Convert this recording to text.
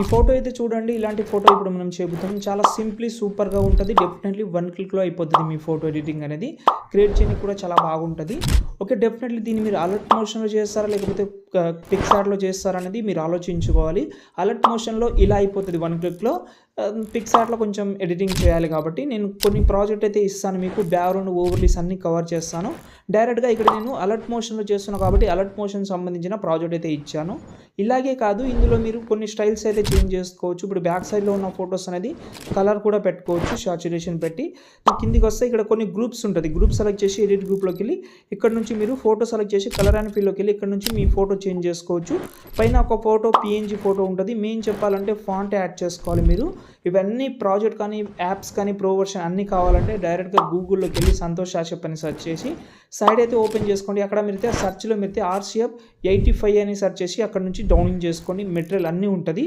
ఈ ఫోటో అయితే చూడండి. ఇలాంటి ఫోటో ఇప్పుడు మనం చెబుతాం. చాలా సింప్లీ సూపర్‌గా ఉంటది. డెఫినెట్‌లీ 1 క్లిక్‌లో అయిపోతది మీ ఫోటో ఎడిటింగ్ అనేది. క్రియేట్ చేయనికి కూడా చాలా బాగుంటది. ఓకే. డెఫినెట్‌లీ దీన్ని మీరు అలర్ట్ మోషన్‌లో చేస్తారా? లేకపోతే పిక్సార్ట్‌లో చేస్తారా అనేది మీరు ఆలోచించుకోవాలి. అలర్ట్ మోషన్‌లో ఇలా అయిపోతది 1 క్లిక్‌లో. పిక్సార్ట్‌లో కొంచెం ఎడిటింగ్ చేయాలి కాబట్టి నేను కొన్ని ప్రాజెక్ట్ అయితే ఇస్తాను మీకు. బ్యాక్‌గ్రౌండ్ ఓవర్‌లీస్ అన్నీ కవర్ చేస్తాను. డైరెక్ట్‌గా ఇక్కడ నేను అలర్ట్ మోషన్‌లో చేస్తున్నా కాబట్టి అలర్ట్ మోషన్ సంబంధించిన ప్రాజెక్ట్ అయితే ఇచ్చాను. ఇలాగే కాదు ఇందులో మీరు కొన్ని స్టైల్స్ అయితే చేంజ్ చేసుకోవచ్చు. ఇప్పుడు బ్యాక్ సైడ్‌లో ఉన్న ఫోటోస్ అనేది కలర్ కూడా పెట్టుకోవచ్చు. సాచురేషన్ పెట్టి కిందికొస్తే ఇక్కడ కొన్ని గ్రూప్స్ ఉంటది. గ్రూప్ సెలెక్ట్ చేసి ఎడిట్ గ్రూప్‌లోకెళ్ళి ఇక్కడ నుంచి మీరు ఫోటో సెలెక్ట్ చేసి కలర్ అండ్ ఫిల్‌లోకెళ్ళి ఇక్కడ నుంచి మీ ఫోటో చేంజ్ చేసుకోవచ్చు. పైన ఒక ఫోటో పీఎన్‌జీ ఫోటో ఉంటది. మెయిన్ చెప్పాలంటే ఫాంట్ యాడ్ చేసుకోవాలి మీరు. ఇవన్నీ ప్రాజెక్ట్ కానీ, యాప్స్ కానీ, ప్రో వర్షన్ అన్నీ కావాలంటే డైరెక్ట్‌గా గూగుల్‌లోకెళ్ళి సంతోష్ ఆషప్ అని సెర్చ్ చేసి సైడ్ అయితే ఓపెన్ చేసుకోండి. అక్కడ మీరైతే సెర్చ్‌లో మీరైతే ఆర్‌సీఎఫ్ 85 అని సెర్చ్ చేసి అక్కడ నుంచి డౌన్లోడ్ చేసుకోండి. మెటీరియల్ అన్నీ ఉంటది.